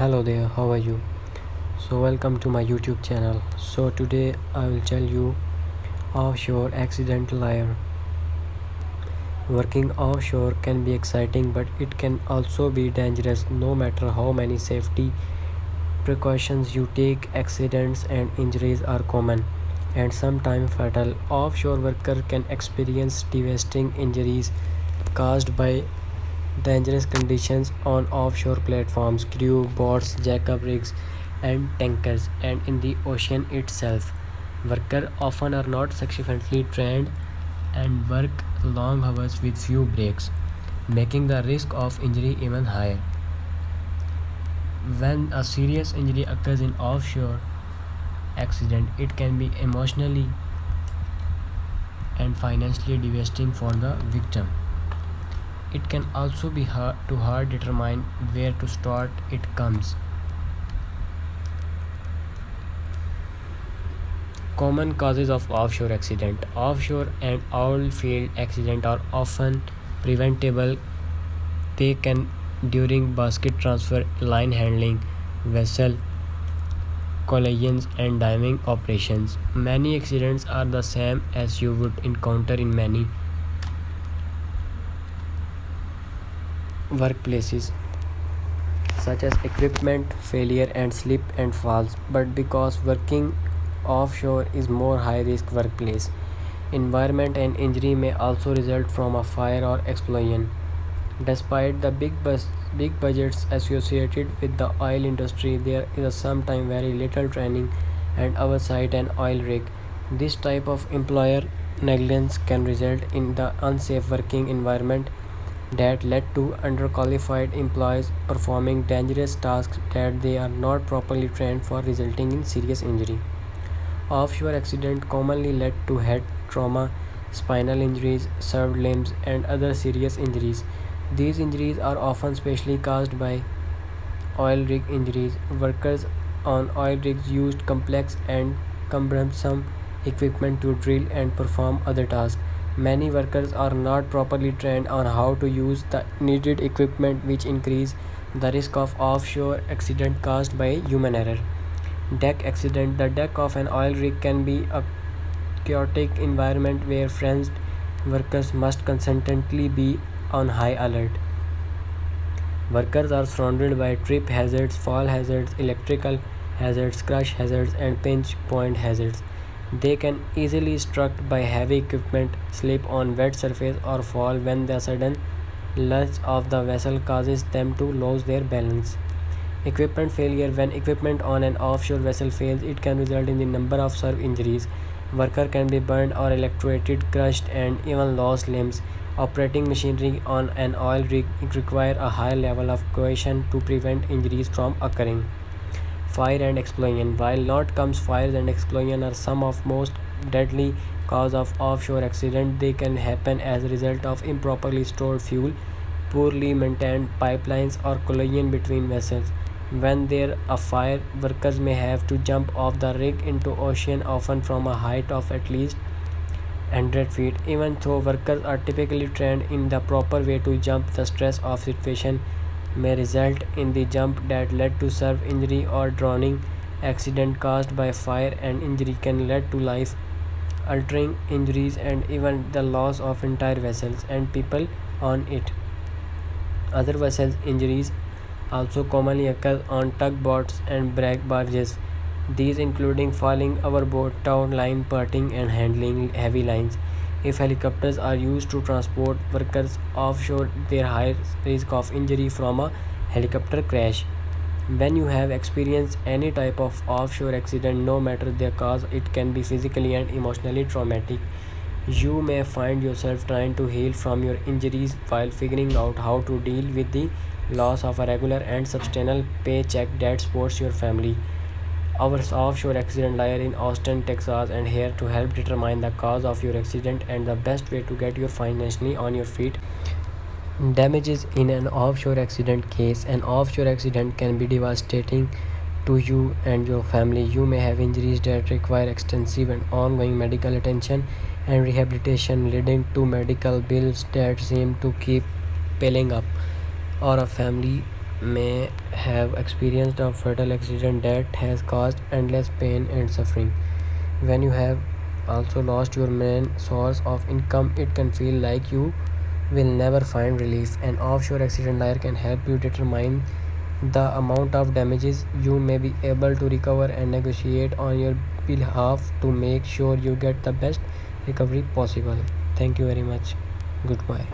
Hello there, how are you? Welcome to my YouTube channel. Today I will tell you offshore accident layer. Working offshore can be exciting, but it can also be dangerous. No matter how many safety precautions you take, accidents and injuries are common and sometimes fatal. Offshore worker can experience devastating injuries caused by dangerous conditions on offshore platforms, crew, boats, jackup rigs, and tankers, and in the ocean itself. Workers often are not sufficiently trained and work long hours with few breaks, making the risk of injury even higher. When a serious injury occurs in offshore accident, it can be emotionally and financially devastating for the victim. It can also be hard to determine where to start. It comes. Common causes of offshore accident. Offshore and oil field accident are often preventable. They can during basket transfer, line handling, vessel collisions and diving operations. Many accidents are the same as you would encounter in many workplaces, such as equipment failure and slip and falls. But because working offshore is more high risk workplace environment and injury may also result from a fire or explosion. Despite the big budgets associated with the oil industry, there is sometimes very little training and oversight an oil rig. This type of employer negligence can result in the unsafe working environment that led to underqualified employees performing dangerous tasks that they are not properly trained for, resulting in serious injury. Offshore accidents commonly led to head trauma, spinal injuries, severed limbs, and other serious injuries. These injuries are often specially caused by oil rig injuries. Workers on oil rigs used complex and cumbersome equipment to drill and perform other tasks. Many workers are not properly trained on how to use the needed equipment, which increase the risk of offshore accident caused by human error. Deck accident. The deck of an oil rig can be a chaotic environment where friends workers must constantly be on high alert. Workers are surrounded by trip hazards, fall hazards, electrical hazards, crash hazards, and pinch point hazards. They can easily struck by heavy equipment, slip on wet surface, or fall when the sudden lurch of the vessel causes them to lose their balance. Equipment failure. When equipment on an offshore vessel fails, it can result in a number of serve injuries. Worker can be burned or electrocuted, crushed, and even lost limbs. Operating machinery on an oil rig require a high level of cohesion to prevent injuries from occurring. Fire and explosion. While not comes fires and explosion are some of most deadly cause of offshore accident, they can happen as a result of improperly stored fuel, poorly maintained pipelines, or collision between vessels. When there a fire, workers may have to jump off the rig into ocean, often from a height of at least 100 feet. Even though workers are typically trained in the proper way to jump, the stress of situation may result in the jump that led to serve injury or drowning. Accident caused by fire and injury can lead to life altering injuries and even the loss of entire vessels and people on it. Other vessel injuries also commonly occur on tugboats and brag barges. These including falling overboard, tow line parting and handling heavy lines. If helicopters are used to transport workers offshore, there is high risk of injury from a helicopter crash. When you have experienced any type of offshore accident, no matter the cause, it can be physically and emotionally traumatic. You may find yourself trying to heal from your injuries while figuring out how to deal with the loss of a regular and substantial paycheck that supports your family. Our offshore accident lawyer in Austin, Texas, and here to help determine the cause of your accident and the best way to get you financially on your feet. Damages in an offshore accident case. An offshore accident can be devastating to you and your family. You may have injuries that require extensive and ongoing medical attention and rehabilitation, leading to medical bills that seem to keep piling up, or a family may have experienced a fatal accident that has caused endless pain and suffering. When you have also lost your main source of income, it can feel like you will never find relief. An offshore accident lawyer can help you determine the amount of damages you may be able to recover and negotiate on your behalf to make sure you get the best recovery possible. Thank you very much. Goodbye.